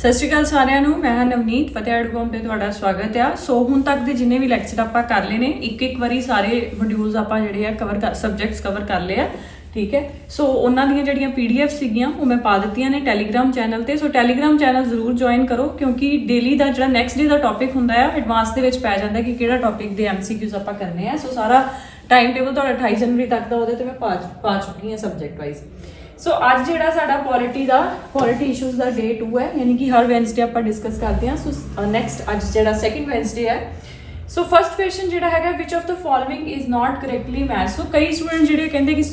ਸਤਿ ਸ਼੍ਰੀ ਅਕਾਲ ਸਾਰਿਆਂ ਨੂੰ। ਮੈਂ ਹਾਂ ਨਵਨੀਤ ਫਤਿਹਗੜ੍ਹ ਤੇ ਤੁਹਾਡਾ ਸਵਾਗਤ ਆ। ਸੋ ਹੁਣ ਤੱਕ ਦੇ ਜਿੰਨੇ ਵੀ ਲੈਕਚਰ ਆਪਾਂ ਕਰ ਲਏ ਨੇ ਇੱਕ ਵਾਰੀ ਸਾਰੇ ਮੋਡਿਊਲਸ ਆਪਾਂ ਜਿਹੜੇ ਆ ਕਵਰ ਕਰ ਸਬਜੈਕਟਸ ਕਵਰ ਕਰ ਲਏ ਆ। ਠੀਕ ਹੈ, ਸੋ ਉਹਨਾਂ ਦੀਆਂ ਜਿਹੜੀਆਂ PDF ਸੀਗੀਆਂ ਉਹ ਮੈਂ ਪਾ ਦਿੱਤੀਆਂ ਨੇ ਟੈਲੀਗ੍ਰਾਮ ਚੈਨਲ ਤੇ। ਸੋ ਟੈਲੀਗ੍ਰਾਮ ਚੈਨਲ ਜ਼ਰੂਰ ਜੁਆਇਨ ਕਰੋ ਕਿਉਂਕਿ ਡੇਲੀ ਦਾ ਜਿਹੜਾ ਨੈਕਸਟ ਡੇ ਦਾ ਟੌਪਿਕ ਹੁੰਦਾ ਆ ਐਡਵਾਂਸ ਦੇ ਵਿੱਚ ਪੈ ਜਾਂਦਾ ਕਿ ਕਿਹੜਾ ਟੌਪਿਕ ਦੇ MCQs ਆਪਾਂ ਕਰਨੇ ਆ। ਸੋ ਸਾਰਾ ਟਾਈਮ ਟੇਬਲ ਤੁਹਾਡਾ 28 ਜਨਵਰੀ ਤੱਕ ਦਾ ਉਹਦੇ ਤੇ ਮੈਂ ਪਾ ਚੁੱਕੀ ਹਾਂ ਸਬਜੈਕਟ ਵਾਈਜ਼। ਸੋ ਅੱਜ ਜਿਹੜਾ ਸਾਡਾ ਪੋਲਿਟੀ ਇਸ਼ੂਜ਼ ਦਾ ਡੇ 2 ਹੈ, ਯਾਨੀ ਕਿ ਹਰ ਵੈਨਸਡੇ ਆਪਾਂ ਡਿਸਕਸ ਕਰਦੇ ਹਾਂ। ਸੋ ਨੈਕਸਟ ਅੱਜ ਜਿਹੜਾ ਸੈਕਿੰਡ ਵੈਨਸਡੇ ਹੈ। ਸੋ ਫਸਟ ਕੁਐਸਚਨ ਜਿਹੜਾ ਹੈਗਾ which of the following is not correctly match. So ਕਈ ਸਟੂਡੈਂਟ ਜਿਹੜੇ ਕਹਿੰਦੇ ਕਿ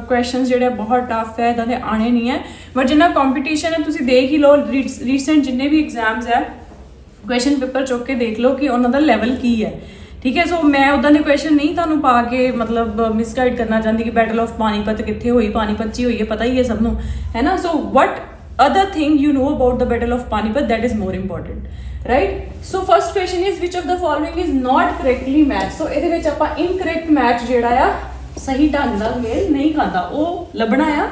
ਕੁਐਸਚਨ ਜਿਹੜੇ ਬਹੁਤ ਟਫ ਹੈ, ਇਦਾਂ ਦੇ ਆਣੇ ਨਹੀਂ ਹੈ, ਬਟ ਜਿੰਨਾ ਕੰਪੀਟੀਸ਼ਨ ਹੈ ਤੁਸੀਂ ਦੇਖ ਹੀ ਲਓ। ਰੀਸੈਂਟ ਜਿੰਨੇ ਵੀ ਐਗਜ਼ਾਮਸ ਹੈ ਕੁਐਸਚਨ ਪੇਪਰ ਚੁੱਕ ਕੇ ਦੇਖ ਲਓ ਕਿ ਉਹਨਾਂ ਦਾ ਲੈਵਲ ਕੀ ਹੈ। ਠੀਕ ਹੈ, ਸੋ ਮੈਂ ਉੱਦਾਂ ਦੇ ਕੁਐਸਚਨ ਨਹੀਂ ਤੁਹਾਨੂੰ ਪਾ ਕੇ ਮਤਲਬ ਮਿਸਗਾਈਡ ਕਰਨਾ ਚਾਹੁੰਦੀ ਕਿ ਬੈਟਲ ਆਫ ਪਾਨੀਪਤ ਕਿੱਥੇ ਹੋਈ, ਪਾਨੀਪਤ 'ਚ ਹੀ ਹੋਈ ਹੈ, ਪਤਾ ਹੀ ਹੈ ਸਭ ਨੂੰ, ਹੈ ਨਾ। ਸੋ ਵਟ other thing you know about the battle of Panipat, that is more important, right? So first question is which of the following is not correctly matched? So ਇਹਦੇ ਵਿੱਚ ਆਪਾਂ incorrect match ਜਿਹੜਾ ਆ ਸਹੀ ਢੰਗ ਨਾਲ ਮੇਲ ਨਹੀਂ ਖਾਂਦਾ ਉਹ ਲੱਭਣਾ ਆ।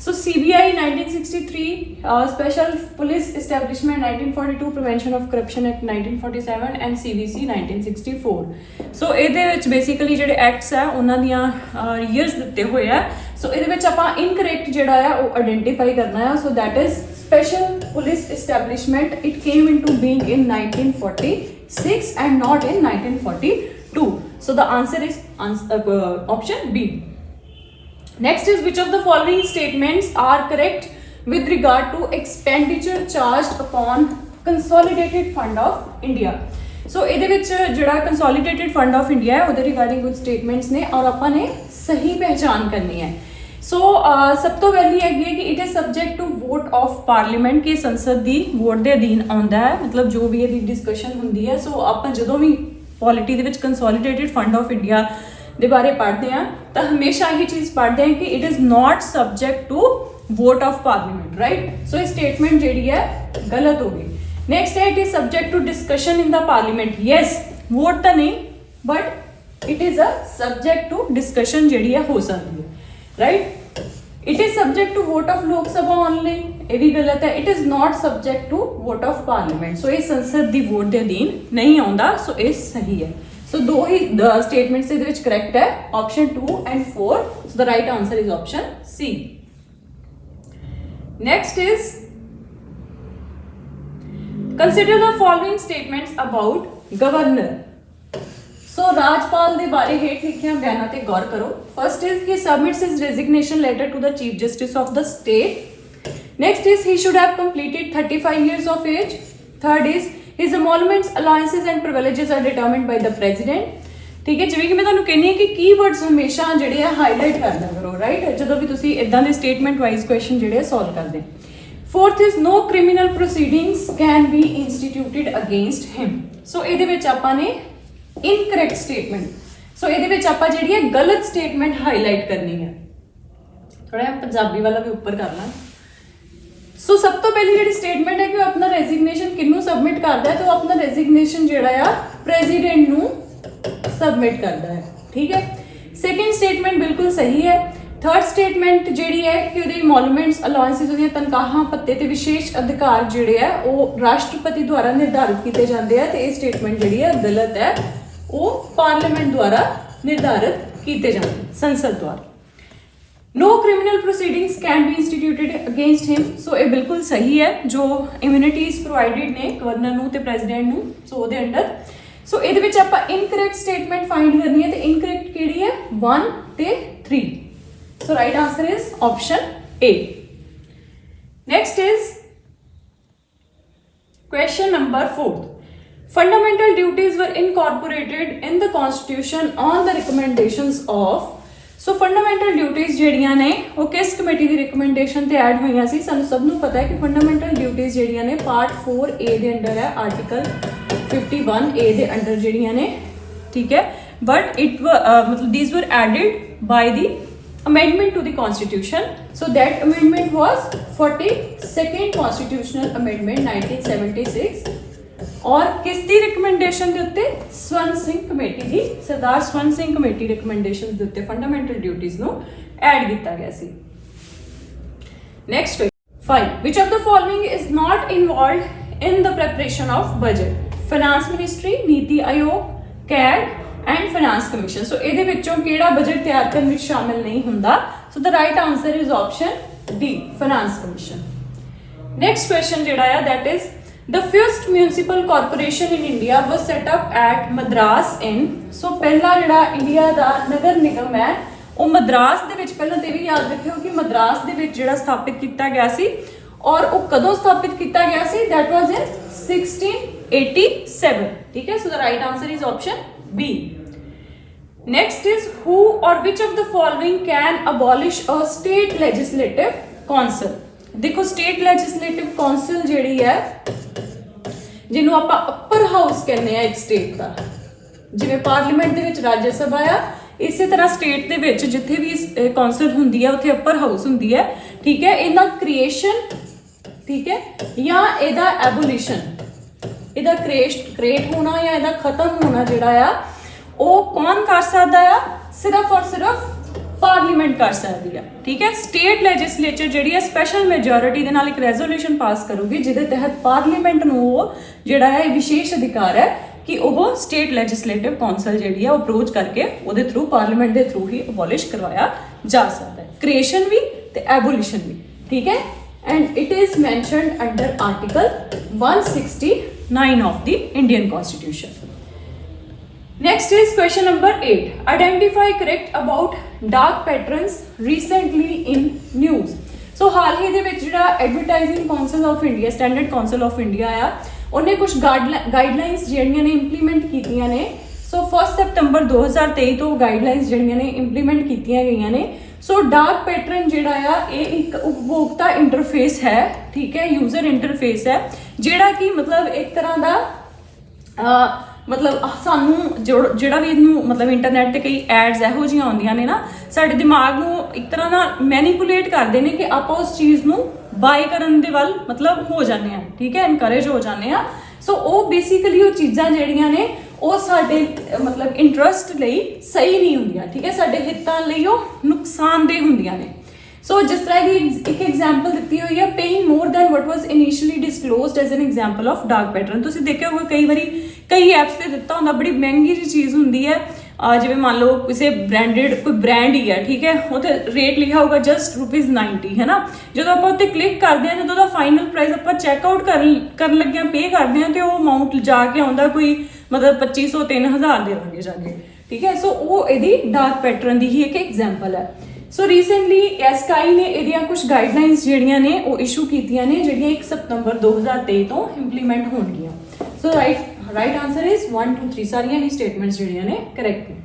So CBI 1963, Special Police Establishment 1942, Prevention of Corruption Act 1947 and CVC 1964. So ਇਹਦੇ ਵਿੱਚ basically ਜਿਹੜੇ ਐਕਟਸ ਆ ਉਹਨਾਂ ਦੀਆਂ years ਦਿੱਤੇ ਹੋਏ ਆ। ਸੋ ਇਹਦੇ ਵਿੱਚ ਆਪਾਂ ਇਨਕਰੈਕਟ ਜਿਹੜਾ ਆ ਉਹ ਆਇਡੈਂਟੀਫਾਈ ਕਰਨਾ ਆ। So that is special police establishment, it came into being in 1946 and not in 1942. So the answer is option B. Next is which of the following statements are correct with regard to expenditure charged upon Consolidated Fund of India? So ਇਹਦੇ ਵਿੱਚ ਜਿਹੜਾ Consolidated Fund of India ਹੈ ਉਹਦੇ regarding ਕੁਝ statements ਨੇ ਔਰ ਆਪਾਂ ਨੇ ਸਹੀ ਪਹਿਚਾਨ ਕਰਨੀ ਹੈ। ਸੋ ਸਭ ਤੋਂ ਪਹਿਲੀ ਹੈਗੀ ਹੈ ਕਿ it is subject to vote of parliament, ਕਿ ਸੰਸਦ ਦੀ ਵੋਟ ਦੇ ਅਧੀਨ ਆਉਂਦਾ ਹੈ, ਮਤਲਬ ਜੋ ਵੀ ਇਹਦੀ ਡਿਸਕਸ਼ਨ ਹੁੰਦੀ ਹੈ। ਸੋ ਆਪਾਂ ਜਦੋਂ ਵੀ ਪੋਲਿਟੀ ਦੇ ਵਿੱਚ Consolidated Fund of India ਦੇ ਬਾਰੇ ਪੜ੍ਹਦੇ ਹਾਂ ਤਾਂ ਹਮੇਸ਼ਾ ਇਹ ਚੀਜ਼ ਪੜ੍ਹਦੇ ਹਾਂ ਕਿ it is not subject to vote of parliament, right. So ਇਹ ਸਟੇਟਮੈਂਟ ਜਿਹੜੀ ਹੈ ਗਲਤ ਹੋ ਗਈ। ਨੈਕਸਟ ਹੈ it is subject to discussion in the parliament. Yes, vote ਤਾਂ ਨਹੀਂ but it is a subject to discussion ਜਿਹੜੀ ਹੈ ਹੋ ਸਕਦੀ ਹੈ, right. It is subject to vote of Lok Sabha only, ਇਹ ਵੀ ਗਲਤ ਹੈ। It is not subject to vote of parliament. ਸੋ ਇਹ ਸੰਸਦ ਦੀ ਵੋਟ ਦੇ ਅਧੀਨ ਨਹੀਂ ਆਉਂਦਾ। ਸੋ ਇਹ ਸਹੀ ਹੈ। So ਦੋ ਹੀ statements ਇਹਦੇ ਵਿੱਚ correct ਹੈ, option 2 and 4. So the right answer is option C. Next is consider the following statements about governor. So ਰਾਜਪਾਲ ਦੇ ਬਾਰੇ ਹੇਠ ਲਿਖੀਆਂ ਬਿਆਨਾਂ ਤੇ ਗੌਰ ਕਰੋ। First is he submits his resignation letter to the Chief Justice of the state. Next is he should have completed 35 years of age. Third is his emoluments, allowances and privileges are determined by the president. ਠੀਕ ਹੈ, ਜਿਵੇਂ ਕਿ ਮੈਂ ਤੁਹਾਨੂੰ ਕਹਿੰਦੀ ਹਾਂ ਕਿ keywords ਹਮੇਸ਼ਾ ਜਿਹੜੇ ਆ ਹਾਈਲਾਈਟ ਕਰਨਾ ਕਰੋ, ਰਾਈਟ, ਜਦੋਂ ਵੀ ਤੁਸੀਂ ਇਦਾਂ ਦੇ ਸਟੇਟਮੈਂਟ ਵਾਈਜ਼ ਕੁਐਸਚਨ ਜਿਹੜੇ ਆ ਸੋਲਵ ਕਰਦੇ। Fourth is no criminal proceedings can be instituted against him. ਸੋ ਇਹਦੇ ਵਿੱਚ ਆਪਾਂ ਨੇ ਇਨਕਰੈਕਟ ਸਟੇਟਮੈਂਟ, ਸੋ ਇਹਦੇ ਵਿੱਚ ਆਪਾਂ ਜਿਹੜੀ ਹੈ ਗਲਤ ਸਟੇਟਮੈਂਟ ਹਾਈਲਾਈਟ ਕਰਨੀ ਹੈ। ਥੋੜਾ ਜਿਹਾ ਪੰਜਾਬੀ ਵਾਲਾ ਵੀ ਉੱਪਰ ਕਰ ਲਾਂ। ਸੋ ਸਭ ਤੋਂ ਪਹਿਲੀ ਜਿਹੜੀ ਸਟੇਟਮੈਂਟ ਹੈ ਕਿ ਉਹ ਆਪਣਾ ਰੈਜ਼ਿਗਨੇਸ਼ਨ ਕਿਹਨੂੰ ਸਬਮਿਟ ਕਰਦਾ ਹੈ, ਤਾਂ ਉਹ ਆਪਣਾ ਰੈਜ਼ਿਗਨੇਸ਼ਨ ਜਿਹੜਾ ਆ ਪ੍ਰੈਜ਼ੀਡੈਂਟ ਨੂੰ ਸਬਮਿਟ ਕਰਦਾ ਹੈ। ਠੀਕ ਹੈ, ਸੈਕਿੰਡ ਸਟੇਟਮੈਂਟ ਬਿਲਕੁਲ ਸਹੀ ਹੈ। ਥਰਡ ਸਟੇਟਮੈਂਟ ਜਿਹੜੀ ਹੈ ਕਿ ਉਹਦੇ ਇਮੋਲੂਮੈਂਟਸ, ਅਲਾਉੈਂਸਿਸ, ਉਹਦੀਆਂ ਤਨਖਾਹਾਂ, ਭੱਤੇ ਤੇ ਵਿਸ਼ੇਸ਼ ਅਧਿਕਾਰ ਜਿਹੜੇ ਆ ਉਹ ਰਾਸ਼ਟਰਪਤੀ ਦੁਆਰਾ ਨਿਰਧਾਰਿਤ ਕੀਤੇ ਜਾਂਦੇ ਆ, ਤੇ ਇਹ ਸਟੇਟਮੈਂਟ ਜਿਹੜੀ ਹੈ ਗਲਤ ਹੈ, ਉਹ ਪਾਰਲੀਮੈਂਟ ਦੁਆਰਾ ਨਿਰਧਾਰਿਤ ਕੀਤੇ ਜਾਂਦੇ, ਸੰਸਦ ਦੁਆਰਾ। No criminal proceedings can be instituted against him. ਸੋ ਇਹ ਬਿਲਕੁਲ ਸਹੀ ਹੈ। ਜੋ ਇਮਿਊਨਿਟੀਜ਼ ਪ੍ਰੋਵਾਈਡਡ ਨੇ ਗਵਰਨਰ ਨੂੰ ਤੇ ਪ੍ਰੈਜ਼ੀਡੈਂਟ ਨੂੰ, ਸੋ ਉਹਦੇ ਅੰਡਰ। ਸੋ ਇਹਦੇ ਵਿੱਚ ਆਪਾਂ ਇਨਕਰੈਕਟ ਸਟੇਟਮੈਂਟ ਫਾਈਂਡ ਕਰਨੀ ਹੈ, ਤੇ ਇਨਕਰੈਕਟ ਕਿਹੜੀ ਹੈ 1 ਤੇ 3. ਸੋ right answer is option A. Next is question number 4. Fundamental duties were incorporated in the constitution on the recommendations of। So fundamental duties ਜਿਹੜੀਆਂ ਨੇ ਉਹ ਕਿਸ ਕਮੇਟੀ ਦੀ ਰਿਕਮੈਂਡੇਸ਼ਨ ਤੇ ਐਡ ਹੋਈਆਂ ਸੀ? ਸਾਨੂੰ ਸਭ ਨੂੰ ਪਤਾ ਹੈ ਕਿ ਫੰਡਾਮੈਂਟਲ ਡਿਊਟੀਜ਼ ਜਿਹੜੀਆਂ ਨੇ ਪਾਰਟ 4A ਦੇ ਅੰਡਰ ਹੈ, ਆਰਟੀਕਲ 51A ਦੇ ਅੰਡਰ ਜਿਹੜੀਆਂ ਨੇ। ਠੀਕ ਹੈ, ਬਟ ਇਟ ਮਤਲਬ these were added by the amendment to the constitution. So that amendment was 42nd constitutional amendment 1976. ਔਰ ਕਿਸ ਦੀ ਰਿਕਮੈਂਡੇਸ਼ਨ ਦੇ ਉੱਤੇ? ਸਵਰਨ ਸਿੰਘ ਕਮੇਟੀ ਦੀ, ਸਰਦਾਰ ਸਵਰਨ ਸਿੰਘ ਕਮੇਟੀ ਰਿਕਮੈਂਡੇਸ਼ਨਸ ਦੇ ਉੱਤੇ ਫੰਡਾਮੈਂਟਲ ਡਿਊਟੀਜ਼ ਨੂੰ ਐਡ ਕੀਤਾ ਗਿਆ ਸੀ। Next 5. Which of the following is not involved in the preparation of budget? Finance Ministry, Niti Aayog, CAD and Finance Commission. So ਇਹਦੇ ਵਿੱਚੋਂ ਕਿਹੜਾ ਬਜਟ ਤਿਆਰ ਕਰਨ ਵਿੱਚ ਸ਼ਾਮਿਲ ਨਹੀਂ ਹੁੰਦਾ? So the right answer is option D, Finance Commission. Next question ਜਿਹੜਾ ਆ that is the first municipal corporation in India was set up at Madras in. So ਪਹਿਲਾ ਜਿਹੜਾ ਇੰਡੀਆ ਦਾ ਨਗਰ ਨਿਗਮ ਹੈ ਉਹ ਮਦਰਾਸ ਦੇ ਵਿੱਚ, ਪਹਿਲਾਂ ਤੇ ਵੀ ਯਾਦ ਰੱਖਿਓ ਕਿ ਮਦਰਾਸ ਦੇ ਵਿੱਚ ਜਿਹੜਾ ਸਥਾਪਿਤ ਕੀਤਾ ਗਿਆ ਸੀ ਔਰ ਉਹ ਕਦੋਂ ਸਥਾਪਿਤ ਕੀਤਾ ਗਿਆ ਸੀ? that was in 1687. ਠੀਕ ਹੈ, so the right answer is option B. Next is who or which of the following can abolish a state legislative council? ਦੇਖੋ state legislative council ਜਿਹੜੀ ਹੈ ਜਿਹਨੂੰ ਆਪਾਂ ਅਪਰ ਹਾਊਸ ਕਹਿੰਦੇ ਆ ਇੱਕ ਸਟੇਟ ਦਾ, ਜਿਵੇਂ ਪਾਰਲੀਮੈਂਟ ਦੇ ਵਿੱਚ ਰਾਜ ਸਭਾ ਆ, ਇਸੇ ਤਰ੍ਹਾਂ ਸਟੇਟ ਦੇ ਵਿੱਚ ਜਿੱਥੇ ਵੀ ਕੌਂਸਲ ਹੁੰਦੀ ਹੈ ਉੱਥੇ ਅਪਰ ਹਾਊਸ ਹੁੰਦੀ ਹੈ। ਠੀਕ ਹੈ, ਇਹਦਾ ਕ੍ਰੀਏਸ਼ਨ, ਠੀਕ ਹੈ, ਜਾਂ ਇਹਦਾ ਐਬੋਲੀਸ਼ਨ, ਇਹਦਾ ਕ੍ਰੀਏਟ ਹੋਣਾ ਜਾਂ ਇਹਦਾ ਖਤਮ ਹੋਣਾ ਜਿਹੜਾ ਆ ਉਹ ਕੌਣ ਕਰ ਸਕਦਾ ਆ? ਸਿਰਫ ਔਰ ਸਿਰਫ ਪਾਰਲੀਮੈਂਟ ਕਰ ਸਕਦੀ ਆ। ਠੀਕ ਹੈ, ਸਟੇਟ ਲੈਜਿਸਲੇਚਰ ਜਿਹੜੀ ਹੈ ਸਪੈਸ਼ਲ ਮੈਜੋਰਿਟੀ ਦੇ ਨਾਲ ਇੱਕ ਰੈਜ਼ੋਲੂਸ਼ਨ ਪਾਸ ਕਰੂਗੀ ਜਿਹਦੇ ਤਹਿਤ ਪਾਰਲੀਮੈਂਟ ਨੂੰ ਉਹ ਜਿਹੜਾ ਹੈ ਵਿਸ਼ੇਸ਼ ਅਧਿਕਾਰ ਹੈ ਕਿ ਉਹ ਸਟੇਟ ਲੈਜਿਸਲੇਟਿਵ ਕੌਂਸਲ ਜਿਹੜੀ ਹੈ ਉਹ ਅਪਰੋਚ ਕਰਕੇ ਉਹਦੇ ਥਰੂ ਪਾਰਲੀਮੈਂਟ ਦੇ ਥਰੂ ਹੀ ਅਬੋਲਿਸ਼ ਕਰਵਾਇਆ ਜਾ ਸਕਦਾ ਹੈ, ਕ੍ਰੀਏਸ਼ਨ ਵੀ ਤੇ ਐਬੋਲੀਸ਼ਨ ਵੀ। ਠੀਕ ਹੈ, and it is mentioned under article 169 of the Indian constitution. Next is question number 8. Identify correct about dark patterns recently in news. So ਹਾਲ ਹੀ ਦੇ ਵਿੱਚ ਜਿਹੜਾ advertising council of India, standard council of India ਆ, ਉਹਨੇ ਕੁਝ guidelines ਜਿਹੜੀਆਂ ਨੇ implement ਕੀਤੀਆਂ ਨੇ। ਸੋ 1 ਸਤੰਬਰ 2023 ਤੋਂ ਗਾਈਡਲਾਈਨਸ ਜਿਹੜੀਆਂ ਨੇ ਇੰਪਲੀਮੈਂਟ ਕੀਤੀਆਂ ਗਈਆਂ ਨੇ। ਸੋ ਡਾਰਕ ਪੈਟਰਨ ਜਿਹੜਾ ਆ ਇਹ ਇੱਕ ਉਪਭੋਗਤਾ ਇੰਟਰਫੇਸ ਹੈ, ਠੀਕ ਹੈ, ਯੂਜ਼ਰ ਇੰਟਰਫੇਸ ਹੈ, ਜਿਹੜਾ ਕਿ ਮਤਲਬ ਇੱਕ ਤਰ੍ਹਾਂ ਦਾ ਮਤਲਬ ਸਾਨੂੰ ਜਿਹੜਾ ਵੀ ਇਹਨੂੰ ਮਤਲਬ ਇੰਟਰਨੈਟ ਤੇ ਕਈ ਐਡਸ ਇਹੋ ਜਿਹੀਆਂ ਆਉਂਦੀਆਂ ਨੇ ਨਾ, ਸਾਡੇ ਦਿਮਾਗ ਨੂੰ ਇੱਕ ਤਰ੍ਹਾਂ ਨਾਲ ਮੈਨੀਪੂਲੇਟ ਕਰਦੇ ਨੇ ਕਿ ਆਪਾਂ ਉਸ ਚੀਜ਼ ਨੂੰ ਬਾਏ ਕਰਨ ਦੇ ਵੱਲ ਮਤਲਬ ਹੋ ਜਾਂਦੇ ਆ। ਠੀਕ ਹੈ, ਐਨਕਰੇਜ ਹੋ ਜਾਂਦੇ ਆ। ਸੋ ਉਹ ਬੇਸਿਕਲੀ ਉਹ ਚੀਜ਼ਾਂ ਜਿਹੜੀਆਂ ਨੇ ਉਹ ਸਾਡੇ ਮਤਲਬ ਇੰਟਰਸਟ ਲਈ ਸਹੀ ਨਹੀਂ ਹੁੰਦੀਆਂ। ਠੀਕ ਹੈ, ਸਾਡੇ ਹਿੱਤਾਂ ਲਈ ਉਹ ਨੁਕਸਾਨਦੇਹ ਹੁੰਦੀਆਂ ਨੇ। ਸੋ ਜਿਸ ਤਰ੍ਹਾਂ ਕਿ ਇੱਕ ਐਗਜ਼ਾਮਪਲ ਦਿੱਤੀ ਹੋਈ ਹੈ, paying more than what was initially disclosed as an example of dark pattern. ਤੁਸੀਂ ਦੇਖਿਆ ਹੋਊਗਾ ਕਈ ਵਾਰੀ ਕਈ ਐਪਸ ਤੇ ਦਿੱਤਾ ਹੁੰਦਾ, ਬੜੀ ਮਹਿੰਗੀ ਜਿਹੀ ਚੀਜ਼ ਹੁੰਦੀ ਹੈ, ਜਿਵੇਂ ਮੰਨ ਲਓ ਕਿਸੇ ਬ੍ਰਾਂਡਡ ਕੋਈ ਬ੍ਰਾਂਡ ਹੀ ਹੈ, ਠੀਕ ਹੈ, ਉਹਤੇ ਰੇਟ ਲਿਖਿਆ ਹੋਊਗਾ ਜਸਟ ₹90, ਹੈ ਨਾ। ਜਦੋਂ ਆਪਾਂ ਉੱਤੇ ਕਲਿੱਕ ਕਰਦੇ ਹਾਂ, ਜਦੋਂ ਉਹਦਾ ਫਾਈਨਲ ਪ੍ਰਾਈਸ ਆਪਾਂ ਚੈੱਕਆਊਟ ਕਰਨ ਲੱਗੇ ਹਾਂ, ਪੇ ਕਰਦੇ ਹਾਂ, ਤੇ ਉਹ ਅਮਾਊਂਟ ਜਾ ਕੇ ਆਉਂਦਾ ਕੋਈ ਮਤਲਬ 2500 3000 ਦੇ ਲਾਂਗੇ ਜਾ ਕੇ। ਠੀਕ ਹੈ, ਸੋ ਉਹ ਇਹਦੀ ਡਾਰਕ ਪੈਟਰਨ ਦੀ ਹੀ ਇੱਕ ਐਗਜ਼ਾਮਪਲ ਹੈ। ਸੋ ਰੀਸੈਂਟਲੀ ਐਸਕਾਈ ਨੇ ਇਹਦੀਆਂ ਕੁਝ ਗਾਈਡਲਾਈਨਸ ਜਿਹੜੀਆਂ ਨੇ ਉਹ ਇਸ਼ੂ ਕੀਤੀਆਂ ਨੇ, ਜਿਹੜੀਆਂ 1 ਸਤੰਬਰ 2023 ਤੋਂ ਇੰਪਲੀਮੈਂਟ ਹੋਣਗੀਆਂ। ਸੋ ਰਾਈਟ ਆਨਸਰ ਇਜ਼ 1 2 3 ਸਾਰੀਆਂ ਹੀ ਸਟੇਟਮੈਂਟਸ ਜਿਹੜੀਆਂ ਨੇ ਕਰੈਕਟ ਨੇ।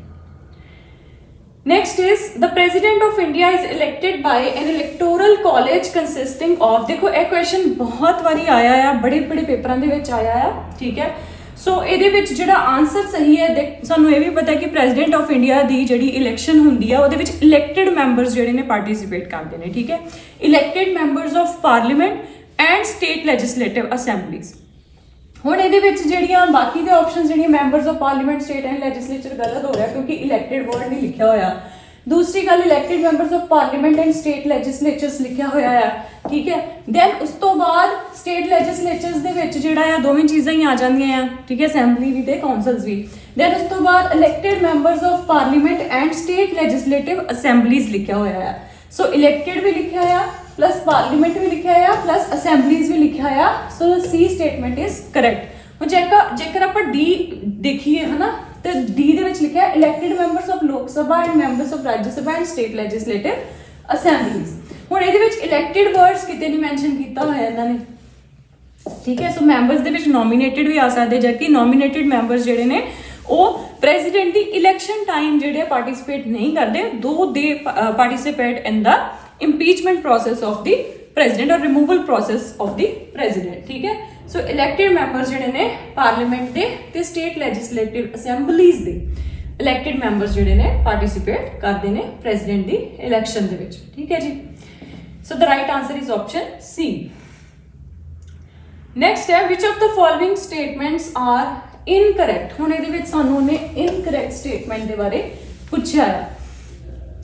Next is the president of India is elected by an electoral college consisting of, देखो ਇਹ क्वेश्चन बहुत ਵਾਰੀ ਆਇਆ ਆ, बड़े पेपਰਾਂ ਦੇ ਵਿੱਚ ਆਇਆ ਆ। ਠੀਕ ਹੈ, ਸੋ ਇਹਦੇ ਵਿੱਚ ਜਿਹੜਾ ਆਨਸਰ ਸਹੀ ਹੈ, ਸਾਨੂੰ ਇਹ ਵੀ ਪਤਾ ਕਿ ਪ੍ਰੈਜ਼ੀਡੈਂਟ ਆਫ ਇੰਡੀਆ ਦੀ ਜਿਹੜੀ ਇਲੈਕਸ਼ਨ ਹੁੰਦੀ ਆ ਉਹਦੇ ਵਿੱਚ ਇਲੈਕਟਿਡ ਮੈਂਬਰਸ ਜਿਹੜੇ ਨੇ ਪਾਰਟਿਸਿਪੇਟ ਕਰਦੇ ਨੇ। ਠੀਕ ਹੈ, elected members of parliament and state legislative assemblies. ਹੁਣ ਇਹਦੇ ਵਿੱਚ ਜਿਹੜੀਆਂ ਬਾਕੀ ਦੇ ਆਪਸ਼ਨਸ ਜਿਹੜੀਆਂ members of parliament, state and legislature ਗਲਤ ਹੋ ਰਿਹਾ ਕਿਉਂਕਿ ਇਲੈਕਟਿਡ ਵਰਡ ਨਹੀਂ ਲਿਖਿਆ ਹੋਇਆ। ਦੂਸਰੀ ਗੱਲ, elected members of parliament and state legislatures ਲਿਖਿਆ ਹੋਇਆ ਆ। ਠੀਕ ਹੈ, ਦੈਨ ਉਸ ਤੋਂ ਬਾਅਦ ਸਟੇਟ ਲੈਜਿਸਲੇਚਰਸ ਦੇ ਵਿੱਚ ਜਿਹੜਾ ਆ ਦੋਵੇਂ ਚੀਜ਼ਾਂ ਹੀ ਆ ਜਾਂਦੀਆਂ ਆ। ਠੀਕ ਹੈ, ਅਸੈਂਬਲੀ ਵੀ ਤੇ ਕਾਉਂਸਲਸ ਵੀ। ਦੈਨ ਉਸ ਤੋਂ ਬਾਅਦ elected members of parliament and state legislative assemblies ਲਿਖਿਆ ਹੋਇਆ ਆ। ਸੋ ਇਲੈਕਟਿਡ ਵੀ ਲਿਖਿਆ ਆ, ਪਲੱਸ ਪਾਰਲੀਮੈਂਟ ਵੀ ਲਿਖਿਆ ਆ, ਪਲੱਸ ਅਸੈਂਬਲੀਜ਼ ਵੀ ਲਿਖਿਆ ਆ। ਸੋ ਸੀ ਸਟੇਟਮੈਂਟ ਇਜ਼ ਕਰੈਕਟ। ਹੁਣ ਜੇਕਰ ਆਪਾਂ ਡੀ ਦੇਖੀਏ ਹੈ ਨਾ, ਤੇ ਡੀ ਦੇ ਵਿੱਚ ਲਿਖਿਆ elected members of Lok Sabha and members of Raj Sabha and state legislative assemblies. ਹੁਣ ਇਹਦੇ ਵਿੱਚ ਇਲੈਕਟਿਡ ਵਰਡਸ ਕਿਤੇ ਨਹੀਂ ਮੈਂਸ਼ਨ ਕੀਤਾ ਹੋਇਆ ਇਹਨਾਂ ਨੇ। ਠੀਕ ਹੈ, ਸੋ ਮੈਂਬਰਸ ਦੇ ਵਿੱਚ ਨੋਮੀਨੇਟਿਡ ਵੀ ਆ ਸਕਦੇ, ਜਦਕਿ ਨੋਮੀਨੇਟਿਡ ਮੈਂਬਰਸ ਜਿਹੜੇ ਨੇ ਉਹ ਪ੍ਰੈਜ਼ੀਡੈਂਟ ਦੀ ਇਲੈਕਸ਼ਨ ਟਾਈਮ ਜਿਹੜੇ ਪਾਰਟਿਸਿਪੇਟ ਨਹੀਂ ਕਰਦੇ, ਦੋ ਦੇ participate in the impeachment process of the president or removal process of the president। ਠੀਕ ਹੈ, ਸੋ ਇਲੈਕਟਿਡ ਮੈਂਬਰਸ ਜਿਹੜੇ ਨੇ ਪਾਰਲੀਮੈਂਟ ਦੇ ਤੇ ਸਟੇਟ ਲੈਜਿਸਲੇਟਿਵ ਅਸੈਂਬਲੀਜ਼ ਦੇ ਇਲੈਕਟਿਡ ਮੈਂਬਰਸ ਜਿਹੜੇ ਨੇ ਪਾਰਟਿਸਿਪੇਟ ਕਰਦੇ ਨੇ ਪ੍ਰੈਜ਼ੀਡੈਂਟ ਦੀ ਇਲੈਕਸ਼ਨ ਦੇ ਵਿੱਚ। ਠੀਕ ਹੈ ਜੀ, so the right answer is option C. Next ਹੈ which of the following statements are incorrect. ਹੁਣ ਇਹਦੇ ਵਿੱਚ ਸਾਨੂੰ ਉਹਨੇ ਇਨਕਰੈਕਟ ਸਟੇਟਮੈਂਟ ਦੇ ਬਾਰੇ ਪੁੱਛਿਆ ਹੈ।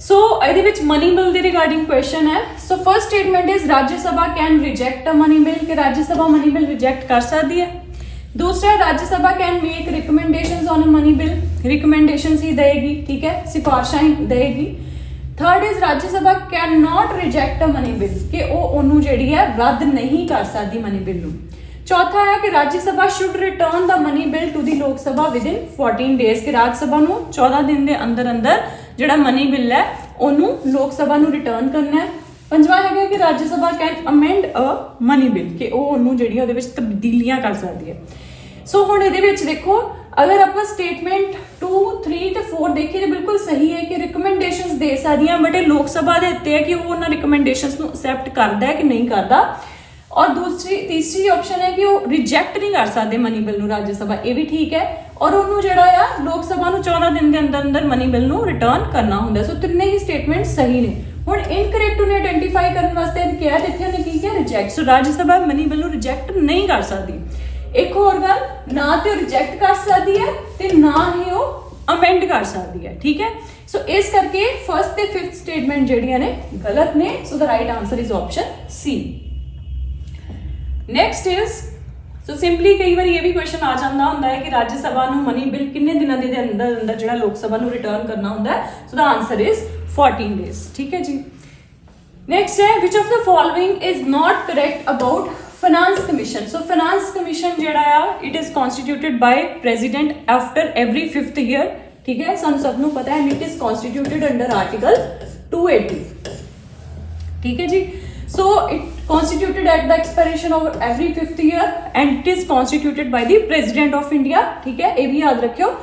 सो ਇਹਦੇ ਵਿੱਚ ਮਨੀ ਬਿੱਲ ਦੇ ਰਿਗਾਰਡਿੰਗ ਕੁਐਸਚਨ ਹੈ। So first statement is Raj Sabha can reject a money bill, ਕਿ Raj Sabha money bill reject ਕਰ ਸਕਦੀ ਹੈ। दूसरा Rajya Sabha can make recommendations on a money bill, recommendations ही देगी, ठीक है, सिफारिशां ही देगी। थर्ड इज राज्य Sabha can not reject a money bill, कि ओनू जिहड़ी है रद्द नहीं कर सकती मनी बिल नू। चौथा है कि Rajya Sabha should return the money bill to the Lok Sabha with in 14 days, कि राज्य सभा नू 14 दिन के अंदर अंदर जिहड़ा मनी बिल है ओनू लोक सभा नू रिटर्न करना है। पंजवा है कि Rajya Sabha can amend a money bill, कि ओनू जिहड़ी ਉਹਦੇ ਵਿੱਚ ਤਬਦੀਲੀਆਂ ਕਰ ਸਕਦੀ ਹੈ। सो हुण ਇਹਦੇ ਵਿੱਚ देखो अगर आप स्टेटमेंट 2, 3 ਤੇ 4 देखिए तो बिल्कुल सही है कि रिकमेंडेशंस दे सकदियां, बट ये लोक सभा ਦੇ ਉੱਤੇ है कि वो उन्हां रिकमेंडेशंस ਨੂੰ एक्सेप्ट करदा है कि नहीं करदा। और तीसरी ऑप्शन है कि वो रिजेक्ट नहीं कर सकते मनी बिल ਨੂੰ राज्य सभा, ये भी ठीक है। और ਉਹਨੂੰ ਜਿਹੜਾ ਆ ਲੋਕ ਸਭਾ ਨੂੰ 14 ਦਿਨ ਦੇ ਅੰਦਰ ਅੰਦਰ ਮਨੀ ਬਿਲ ਨੂੰ ਰਿਟਰਨ ਕਰਨਾ ਹੁੰਦਾ। ਸੋ ਤਿੰਨੇ ਹੀ ਸਟੇਟਮੈਂਟ ਸਹੀ ਨੇ। ਹੁਣ ਇਨਕਰੈਕਟ ਨੂੰ ਆਇਡੈਂਟੀਫਾਈ ਕਰਨ ਵਾਸਤੇ ਕਿਹਾ ਇੱਥੇ ਉਹਨੇ ਕੀ ਕਿਹਾ, ਰਿਜੈਕਟ। ਸੋ ਰਾਜ ਸਭਾ ਮਨੀ ਬਿਲ ਨੂੰ ਰਿਜੈਕਟ ਨਹੀਂ ਕਰ ਸਕਦੀ। ਇੱਕ ਹੋਰ ਗੱਲ, ਨਾ ਤੇ ਉਹ ਰਿਜੈਕਟ ਕਰ ਸਕਦੀ ਹੈ ਤੇ ਨਾ ਹੀ ਉਹ ਅਮੈਂਡ ਕਰ ਸਕਦੀ ਹੈ, ਠੀਕ ਹੈ। ਸੋ ਇਸ ਕਰਕੇ ਫਰਸਟ ਤੇ ਫਿਫਥ ਸਟੇਟਮੈਂਟ ਜਿਹੜੀਆਂ ਨੇ ਗਲਤ ਨੇ। So the right answer is option C. Next is so simply ਕਈ ਵਾਰ ਇਹ ਵੀ ਕੁਐਸਚਨ ਆ ਜਾਂਦਾ ਹੁੰਦਾ ਹੈ ਕਿ ਰਾਜ ਸਭਾ ਨੂੰ ਮਨੀ ਬਿਲ ਕਿੰਨੇ ਦਿਨਾਂ ਦੇ ਅੰਦਰ ਅੰਦਰ ਜਿਹੜਾ ਲੋਕ ਸਭਾ ਨੂੰ ਰਿਟਰਨ ਕਰਨਾ ਹੁੰਦਾ ਹੈ। So the answer is 14 days, ठीक है जी। नेक्स्ट है which of the following is not correct about finance commission. So finance commission जेड़ा आ it is constituted by president after every 5th year, ठीक है, सानू सब नू पता है। It is constituted under article 280, ठीक है जी। So it constituted at the expiration of every 5th year and it is constituted by the president of India, ठीक है। ये भी याद रखियो।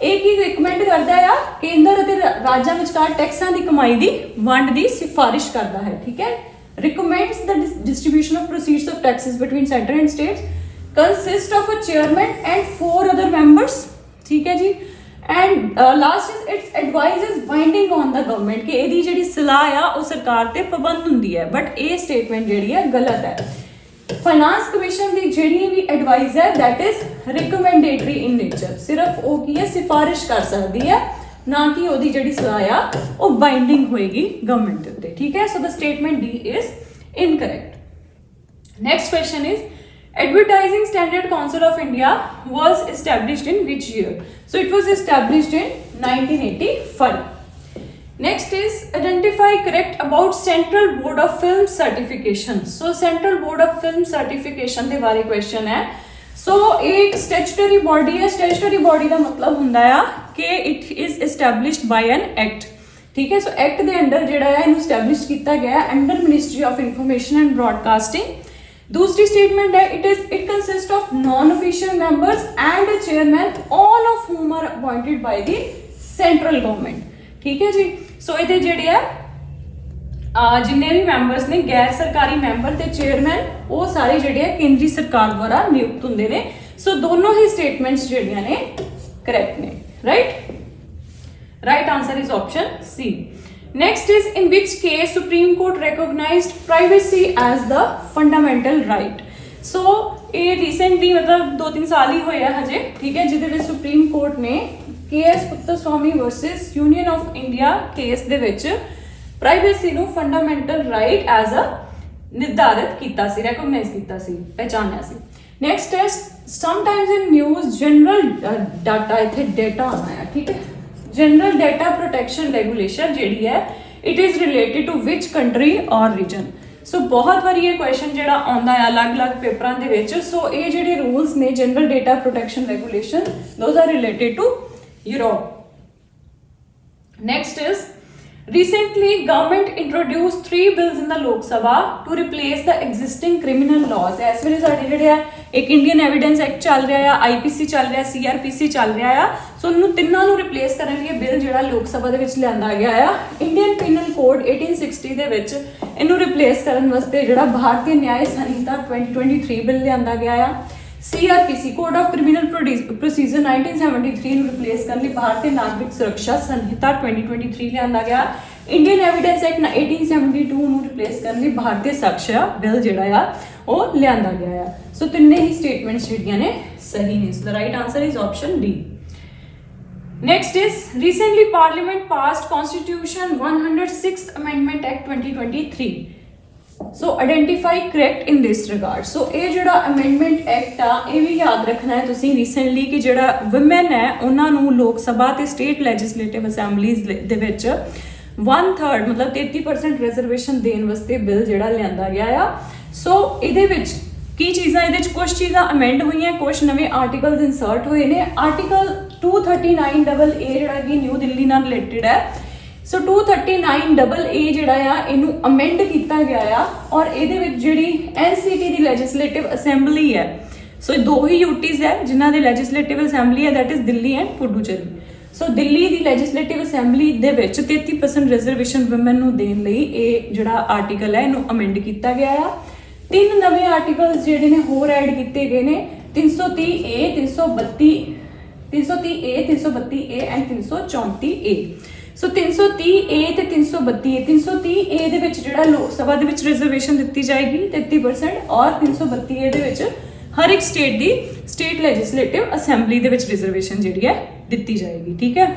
एक ही रिकमेंड करता है केंद्र ਅਤੇ ਰਾਜਾਂ ਵਿਚਕਾਰ ਟੈਕਸਾਂ ਦੀ ਕਮਾਈ ਦੀ ਵੰਡ ਦੀ ਸਿਫਾਰਿਸ਼ ਕਰਦਾ ਹੈ, ਠੀਕ ਹੈ। recommends the distribution of proceeds of taxes between center and states, consist of a chairman and 4 other members, ठीक है जी। and last is its advice is binding on the government, ਕਿ ਇਹਦੀ ਜਿਹੜੀ ਸਲਾਹ ਆ ਉਹ ਸਰਕਾਰ ਤੇ ਪਾਬੰਦ ਹੁੰਦੀ ਹੈ। ਬਟ ਇਹ ਸਟੇਟਮੈਂਟ ਜਿਹੜੀ ਹੈ ਗਲਤ ਹੈ। फाइनेंस कमीशन की ਜਿਹੜੀ भी एडवाइस है that is recommendatory in nature, सिर्फ वो की है सिफारिश कर सकती है, ना कि ਉਹਦੀ ਜਿਹੜੀ ਸਲਾਹ ਆ ਉਹ ਬਾਈਂਡਿੰਗ ਹੋਏਗੀ ਗਵਰਨਮੈਂਟ ਦੇ ਉੱਤੇ, ठीक है। So the statement D is incorrect. Next question is advertising standard council of India was established in which year? So it was established in 1985. Next is identify correct about Central Board of Film Certification. So Central Board of Film Certification ਦੇ ਬਾਰੇ question ਹੈ। So एक statutory body है। statutory body ਦਾ ਮਤਲਬ ਹੁੰਦਾ ਆ ਕਿ it is established by an act, ਠੀਕ ਹੈ। ਸੋ ਐਕਟ ਦੇ ਅੰਡਰ ਜਿਹੜਾ ਹੈ ਇਹਨੂੰ established ਕੀਤਾ ਗਿਆ ਹੈ under Ministry of Information and Broadcasting। दूसरी स्टेटमेंट है it consists of non-official members and a chairman, all of whom are appointed by the central government, ठीक है जी। सो ਇਹਦੇ ਜਿਹੜੇ ਆ ਜਿੰਨੇ ਵੀ ਮੈਂਬਰਸ ਨੇ ਗੈਰ ਸਰਕਾਰੀ ਮੈਂਬਰ ਤੇ ਚੇਅਰਮੈਨ ਉਹ ਸਾਰੇ ਜਿਹੜੇ ਆ ਕੇਂਦਰੀ ਸਰਕਾਰ ਦੁਆਰਾ ਨਿਯੁਕਤ ਹੁੰਦੇ ਨੇ। ਸੋ ਦੋਨੋਂ ਹੀ ਸਟੇਟਮੈਂਟਸ ਜਿਹੜੀਆਂ ਨੇ ਕਰੈਕਟ ਨੇ, right answer is option C. Next is in which case supreme court recognized privacy as the fundamental right. So ये रिसेंटली मतलब 2-3 साल ही होया हजे, ठीक है, जिहदे विच सुप्रीम कोर्ट ने KS Puttaswamy versus union of India case दे विच प्राइवेसी नू फंडामेंटल राइट एज अ निर्धारित कीता सी, रिकॉग्नाइज कीता सी, पहचानिया सी। नेक्स्ट है sometimes in news general data, इत्थे डेटा आना है, ठीक है, जनरल डेटा प्रोटेक्शन रेगुलेशन जिहड़ी है it is related to which country और रीजन। सो बहुत बार ये क्वेश्चन जिहड़ा आउंदा है अलग अलग पेपरां दे विच। सो ये जिहड़े रूल्स ने general data protection regulation those are related to Europe. Next is recently government introduced 3 bills in the Lok Sabha to replace the existing criminal laws। इस ਵੇਲੇ ਸਾਡੇ ਜਿਹੜੇ ਆ ਇੱਕ ਇੰਡੀਅਨ ਐਵੀਡੈਂਸ ਐਕਟ ਚੱਲ ਰਿਹਾ ਆ, IPC ਚੱਲ ਰਿਹਾ, CRPC ਚੱਲ ਰਿਹਾ ਆ। ਸੋ ਉਹਨੂੰ ਤਿੰਨਾਂ ਨੂੰ ਰਿਪਲੇਸ ਕਰਨ ਲਈ ਬਿੱਲ ਜਿਹੜਾ ਲੋਕ ਸਭਾ ਦੇ ਵਿੱਚ ਲਿਆਂਦਾ ਗਿਆ ਆ। ਇੰਡੀਅਨ ਪੀਨਲ ਕੋਡ 1860 ਦੇ ਵਿੱਚ ਇਹਨੂੰ ਰਿਪਲੇਸ ਕਰਨ ਵਾਸਤੇ ਜਿਹੜਾ ਭਾਰਤੀ ਨਿਆਇ ਸੰਹਿਤਾ 2023 ਬਿੱਲ ਲਿਆਂਦਾ ਗਿਆ ਆ। CRPC code of criminal procedure 1973 ਨੂੰ ਰਿਪਲੇਸ ਕਰਨ ਲਈ ਭਾਰਤੀ ਨਾਗਰਿਕ ਸੁਰੱਖਿਆ ਸੰਹਿਤਾ 2023 ਲਿਆਂਦਾ ਗਿਆ। ਇੰਡੀਅਨ ਐਵੀਡੈਂਸ ਐਕਟ 1872 ਨੂੰ ਰਿਪਲੇਸ ਕਰਨ ਲਈ ਭਾਰਤੀ ਸਾਕਸ਼ਾ ਬਿੱਲ ਜਿਹੜਾ ਆ ਉਹ ਲਿਆਂਦਾ ਗਿਆ ਆ। ਸੋ ਤਿੰਨੇ ਹੀ ਸਟੇਟਮੈਂਟਸ ਜਿਹੜੀਆਂ ਨੇ ਸਹੀ ਨੇ। So the right answer is option D. Next is recently Parliament passed Constitution 106th Amendment Act 2023. So identify correct in this regard. So ये ਜਿਹੜਾ Amendment Act ਆ ਇਹ ਵੀ ਯਾਦ ਰੱਖਣਾ ਹੈ ਤੁਸੀਂ recently ਕਿ ਜਿਹੜਾ women ਹੈ ਉਹਨਾਂ ਨੂੰ ਲੋਕ ਸਭਾ ਤੇ state legislative assemblies ਦੇ ਵਿੱਚ 1/3 ਮਤਲਬ 33% ਰਿਜ਼ਰਵੇਸ਼ਨ ਦੇਣ ਵਾਸਤੇ ਬਿੱਲ ਜਿਹੜਾ ਲਿਆਂਦਾ ਗਿਆ ਆ। ਸੋ ਇਹਦੇ ਵਿੱਚ ਕੀ ਚੀਜ਼ਾਂ ਇਹਦੇ ਚ ਕੁਝ ਚੀਜ਼ਾਂ ਅਮੈਂਡ ਹੋਈਆਂ, ਕੁਝ ਨਵੇਂ ਆਰਟੀਕਲਸ ਇਨਸਰਟ ਹੋਏ ਨੇ। ਆਰਟੀਕਲ 239AA ਜਿਹੜਾ ਕਿ ਨਿਊ ਦਿੱਲੀ ਨਾਲ ਰਿਲੇਟਡ ਹੈ। ਸੋ 239AA ਜਿਹੜਾ ਆ ਇਹਨੂੰ ਅਮੈਂਡ ਕੀਤਾ ਗਿਆ ਆ ਔਰ ਇਹਦੇ ਵਿੱਚ ਜਿਹੜੀ NCT ਦੀ ਲੈਜਿਸਲੇਟਿਵ ਅਸੈਂਬਲੀ ਹੈ, ਸੋ ਦੋ ਹੀ UTs ਹੈ ਜਿਨ੍ਹਾਂ ਦੇ ਲੈਜਿਸਲੇਟਿਵ ਅਸੈਂਬਲੀ ਹੈ, that is Delhi and Puducherry. So Delhi ਦੀ ਲੈਜਿਸਲੇਟਿਵ ਅਸੈਂਬਲੀ ਦੇ ਵਿੱਚ 33% ਰਿਜ਼ਰਵੇਸ਼ਨ ਵੂਮਨ ਨੂੰ ਦੇਣ ਲਈ ਇਹ ਜਿਹੜਾ ਆਰਟੀਕਲ ਹੈ ਇਹਨੂੰ ਅਮੈਂਡ ਕੀਤਾ ਗਿਆ ਆ। 3 ਨਵੇਂ ਆਰਟੀਕਲਸ ਜਿਹੜੇ ਨੇ ਹੋਰ ਐਡ ਕੀਤੇ ਗਏ ਨੇ 330A 332A and 334A। So 330A ਤੇ 332A 330A ਦੇ ਵਿੱਚ ਜਿਹੜਾ ਲੋਕ ਸਭਾ ਦੇ ਵਿੱਚ ਰਿਜ਼ਰਵੇਸ਼ਨ ਦਿੱਤੀ ਜਾਏਗੀ 33% ਔਰ 332A ਦੇ ਵਿੱਚ ਹਰ ਇੱਕ ਸਟੇਟ ਦੀ ਸਟੇਟ ਲੈਜਿਸਲੇਟਿਵ ਅਸੈਂਬਲੀ ਦੇ ਵਿੱਚ ਰਿਜ਼ਰਵੇਸ਼ਨ ਜਿਹੜੀ ਹੈ ਦਿੱਤੀ ਜਾਏਗੀ। ਠੀਕ ਹੈ,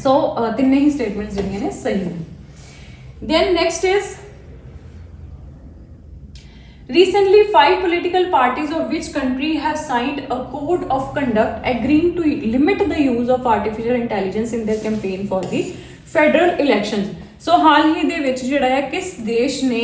ਸੋ ਤਿੰਨੇ ਹੀ ਸਟੇਟਮੈਂਟਸ ਜਿਹੜੀਆਂ ਨੇ ਸਹੀ ਨੇ। Then next is recently 5 political parties of which country have signed a code of conduct agreeing to limit the use of artificial intelligence in their campaign for the federal elections। so ਹਾਲ ਹੀ ਦੇ ਵਿੱਚ ਜਿਹੜਾ ਹੈ ਕਿਸ ਦੇਸ਼ ਨੇ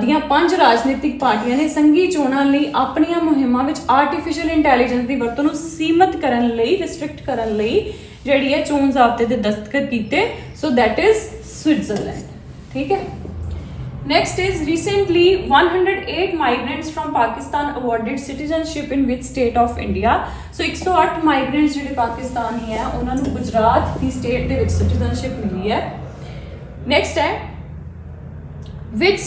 ਦੀਆਂ 5 ਰਾਜਨੀਤਿਕ ਪਾਰਟੀਆਂ ਨੇ ਸੰਘੀ ਚੋਣਾਂ ਲਈ ਆਪਣੀਆਂ ਮੁਹਿੰਮਾਂ ਵਿੱਚ ਆਰਟੀਫੀਸ਼ੀਅਲ ਇੰਟੈਲੀਜੈਂਸ ਦੀ ਵਰਤੋਂ ਨੂੰ ਸੀਮਿਤ ਕਰਨ ਲਈ ਰਿਸਟ੍ਰਿਕਟ ਕਰਨ ਲਈ ਜਿਹੜੀ ਹੈ ਚੋਣ ਜ਼ਾਬਤੇ ਦੇ ਦਸਤਖਤ ਕੀਤੇ। So that is Switzerland. ਠੀਕ ਹੈ, next is recently 108 migrants from Pakistan awarded citizenship in which state of India। so 108 migrants ਜਿਹੜੇ ਪਾਕਿਸਤਾਨੀ ਹੈ ਉਹਨਾਂ ਨੂੰ ਗੁਜਰਾਤ ਦੀ ਸਟੇਟ ਦੇ ਵਿੱਚ citizenship ਮਿਲੀ ਹੈ। next ਹੈ which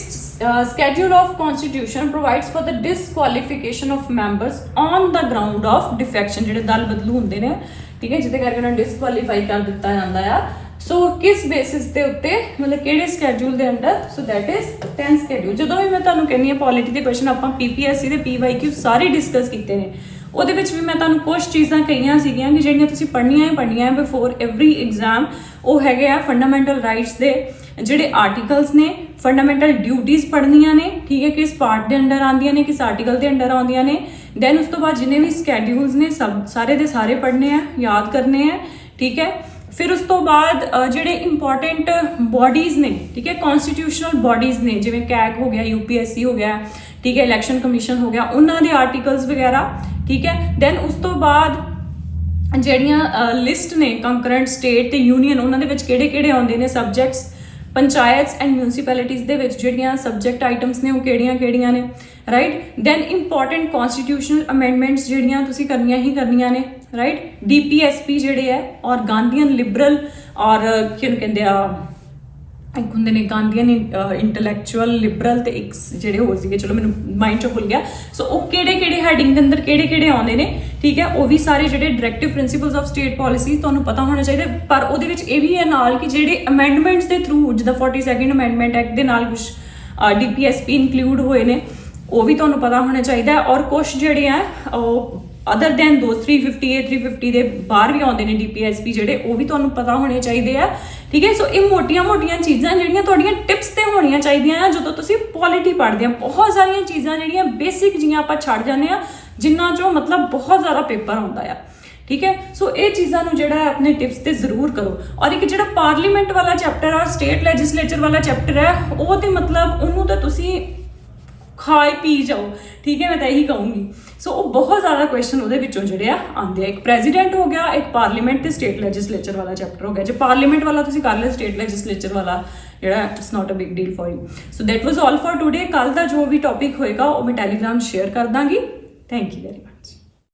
schedule of constitution provides for the disqualification of members on the ground of defection। ਜਿਹੜੇ ਦਲ ਬਦਲੂ ਹੁੰਦੇ ਨੇ, ਠੀਕ ਹੈ, ਜਿਹਦੇ ਕਰਕੇ ਉਹਨਾਂ ਨੂੰ ਡਿਸਕੁਆਲੀਫਾਈ ਕਰ ਦਿੱਤਾ ਜਾਂਦਾ ਆ। ਸੋ ਕਿਸ ਬੇਸਿਸ ਦੇ ਉੱਤੇ, ਮਤਲਬ ਕਿਹੜੇ ਸਕੇਡਿਊਲ ਦੇ under? So that is 10 schedule. ਜਦੋਂ ਵੀ ਮੈਂ ਤੁਹਾਨੂੰ ਕਹਿੰਦੀ ਹਾਂ ਪੋਲਿਟੀ ਦੇ ਕੁਐਸਚਨ ਆਪਾਂ PPSC ਦੇ PYQ ਸਾਰੇ ਡਿਸਕਸ ਕੀਤੇ ਨੇ, ਉਹਦੇ ਵਿੱਚ ਵੀ ਮੈਂ ਤੁਹਾਨੂੰ ਕੁਝ ਚੀਜ਼ਾਂ ਕਹੀਆਂ ਸੀਗੀਆਂ ਕਿ ਜਿਹੜੀਆਂ ਤੁਸੀਂ ਪੜ੍ਹਨੀਆਂ ਹੈ ਬਿਫੋਰ ਐਵਰੀ ਐਗਜ਼ਾਮ। ਉਹ ਹੈਗੇ ਆ ਫੰਡਾਮੈਂਟਲ ਰਾਈਟਸ ਦੇ ਜਿਹੜੇ ਆਰਟੀਕਲਸ ਨੇ, ਫੰਡਾਮੈਂਟਲ ਡਿਊਟੀਜ਼ ਪੜ੍ਹਨੀਆਂ ਨੇ, ਠੀਕ ਹੈ, ਕਿਸ ਪਾਰਟ ਦੇ ਅੰਡਰ ਆਉਂਦੀਆਂ ਨੇ, ਕਿਸ ਆਰਟੀਕਲ ਦੇ ਅੰਡਰ ਆਉਂਦੀਆਂ ਨੇ। ਦੈਨ ਉਸ ਤੋਂ ਬਾਅਦ ਜਿੰਨੇ ਵੀ ਸਕੇਡਿਊਲਸ ਨੇ ਸਭ ਸਾਰੇ ਦੇ ਸਾਰੇ ਪੜ੍ਹਨੇ ਆ, ਯਾਦ ਕਰਨੇ ਆ। ਠੀਕ ਹੈ, ਫਿਰ ਉਸ ਤੋਂ ਬਾਅਦ ਜਿਹੜੇ ਇੰਪੋਰਟੈਂਟ ਬੋਡੀਜ਼ ਨੇ, ਠੀਕ ਹੈ, ਕਨਸਟੀਟਿਊਸ਼ਨਲ ਬੋਡੀਜ਼ ਨੇ, ਜਿਵੇਂ ਕੈਗ ਹੋ ਗਿਆ, UPSC ਹੋ ਗਿਆ, ਠੀਕ ਹੈ, ਇਲੈਕਸ਼ਨ ਕਮਿਸ਼ਨ ਹੋ ਗਿਆ, ਉਹਨਾਂ ਦੇ ਆਰਟੀਕਲਸ ਵਗੈਰਾ। ਠੀਕ ਹੈ, ਦੈਨ ਉਸ ਤੋਂ ਬਾਅਦ ਜਿਹੜੀਆਂ ਲਿਸਟ ਨੇ ਕੰਕਰੈਂਟ ਸਟੇਟ ਤੇ ਯੂਨੀਅਨ, ਉਹਨਾਂ ਦੇ ਵਿੱਚ ਕਿਹੜੇ ਕਿਹੜੇ ਆਉਂਦੇ ਨੇ ਸਬਜੈਕਟਸ। ਪੰਚਾਇਤਸ ਐਂਡ ਮਿਊਨਿਸਪੈਲਿਟੀਜ਼ ਦੇ ਵਿੱਚ ਜਿਹੜੀਆਂ ਸਬਜੈਕਟ ਆਈਟਮਸ ਨੇ ਉਹ ਕਿਹੜੀਆਂ ਨੇ, right. Then important constitutional amendments ਜਿਹੜੀਆਂ ਤੁਸੀਂ ਕਰਨੀਆਂ ਨੇ, ਰਾਈਟ। DPSP ਜਿਹੜੇ ਹੈ ਔਰ ਗਾਂਧੀਅਨ ਲਿਬਰਲ ਔਰ ਕਿਹਨੂੰ ਕਹਿੰਦੇ ਆ, ਇੱਕ ਹੁੰਦੇ ਨੇ ਗਾਂਧੀਅਨ ਇੰਟੈਲੈਕਚੁਅਲ ਲਿਬਰਲ ਤੇ ਇੱਕ ਜਿਹੜੇ ਹੋਰ ਸੀਗੇ, ਚਲੋ ਮੈਨੂੰ ਮਾਈਂਡ ਚੋਂ ਭੁੱਲ ਗਿਆ। ਸੋ ਉਹ ਕਿਹੜੇ ਹੈਡਿੰਗ ਦੇ ਅੰਦਰ ਕਿਹੜੇ ਆਉਂਦੇ ਨੇ, ਠੀਕ ਹੈ। ਉਹ ਵੀ ਸਾਰੇ ਜਿਹੜੇ directive principals of state policy ਤੁਹਾਨੂੰ ਪਤਾ ਹੋਣਾ ਚਾਹੀਦਾ। ਪਰ ਉਹਦੇ ਵਿੱਚ ਇਹ ਵੀ ਹੈ ਨਾਲ ਕਿ ਜਿਹੜੇ ਅਮੈਂਡਮੈਂਟਸ ਦੇ ਥਰੂ, ਜਿੱਦਾਂ 42nd ਅਮੈਂਡਮੈਂਟ ਐਕਟ ਦੇ ਨਾਲ ਕੁਝ DPSP ਇਨਕਲੂਡ ਹੋਏ ਨੇ, ਉਹ ਵੀ ਤੁਹਾਨੂੰ ਪਤਾ ਹੋਣਾ ਚਾਹੀਦਾ। ਔਰ ਕੁਝ ਜਿਹੜੇ ਆ ਉਹ ਅਦਰ ਦੈਨ ਦੋ 350A 350 ਦੇ ਬਾਹਰ ਵੀ ਆਉਂਦੇ ਨੇ DPSP ਜਿਹੜੇ, ਉਹ ਵੀ ਤੁਹਾਨੂੰ ਪਤਾ ਹੋਣੇ ਚਾਹੀਦੇ ਆ। ਠੀਕ ਹੈ, ਸੋ ਇਹ ਮੋਟੀਆਂ ਚੀਜ਼ਾਂ ਜਿਹੜੀਆਂ ਤੁਹਾਡੀਆਂ ਟਿਪਸ ਤੇ ਹੋਣੀਆਂ ਚਾਹੀਦੀਆਂ ਆ ਜਦੋਂ ਤੁਸੀਂ ਪੋਲਿਟੀ ਪੜ੍ਹਦੇ ਆ। ਬਹੁਤ ਸਾਰੀਆਂ ਚੀਜ਼ਾਂ ਜਿਹੜੀਆਂ ਬੇਸਿਕ ਜੀਆਂ ਆਪਾਂ ਛੱਡ ਜਾਂਦੇ ਆ, ਜਿਨ੍ਹਾਂ ਚੋਂ ਮਤਲਬ ਬਹੁਤ ਜ਼ਿਆਦਾ ਪੇਪਰ ਆਉਂਦਾ ਆ। ਠੀਕ ਹੈ, ਸੋ ਇਹ ਚੀਜ਼ਾਂ ਨੂੰ ਜਿਹੜਾ ਆਪਣੇ ਟਿਪਸ ਤੇ ਜ਼ਰੂਰ ਕਰੋ। ਔਰ ਇੱਕ ਜਿਹੜਾ ਪਾਰਲੀਮੈਂਟ ਵਾਲਾ ਚੈਪਟਰ ਆ, ਸਟੇਟ ਲੈਜਿਸਲੇਚਰ ਵਾਲਾ ਚੈਪਟਰ ਹੈ, ਉਹ ਤੇ ਮਤਲਬ ਉਹਨੂੰ ਤਾਂ ਤੁਸੀਂ ਖਾਈ ਪੀ ਜਾਓ। ਠੀਕ ਹੈ, ਮੈਂ ਤਾਂ ਇਹੀ ਕਹੂੰਗੀ। ਸੋ ਉਹ ਬਹੁਤ ਜ਼ਿਆਦਾ ਕੁਐਸਚਨ ਉਹਦੇ ਵਿੱਚੋਂ ਜਿਹੜੇ ਆ ਆਉਂਦੇ ਆ। ਇੱਕ ਪ੍ਰੈਜ਼ੀਡੈਂਟ ਹੋ ਗਿਆ, ਇੱਕ ਪਾਰਲੀਮੈਂਟ ਤੇ ਸਟੇਟ ਲੈਜਿਸਲੇਚਰ ਵਾਲਾ ਚੈਪਟਰ ਹੋ ਗਿਆ। ਜੇ ਪਾਰਲੀਮੈਂਟ ਵਾਲਾ ਤੁਸੀਂ ਕਰ ਲਿਆ, ਸਟੇਟ ਲੈਜਿਸਲੇਚਰ ਵਾਲਾ ਜਿਹੜਾ it's not a big deal for you. So that was all for today. ਕੱਲ ਦਾ ਜੋ ਵੀ ਟੌਪਿਕ ਹੋਏਗਾ ਉਹ ਮੈਂ ਟੈਲੀਗ੍ਰਾਮ ਸ਼ੇਅਰ ਕਰ ਦਾਂਗੀ। Thank you very much.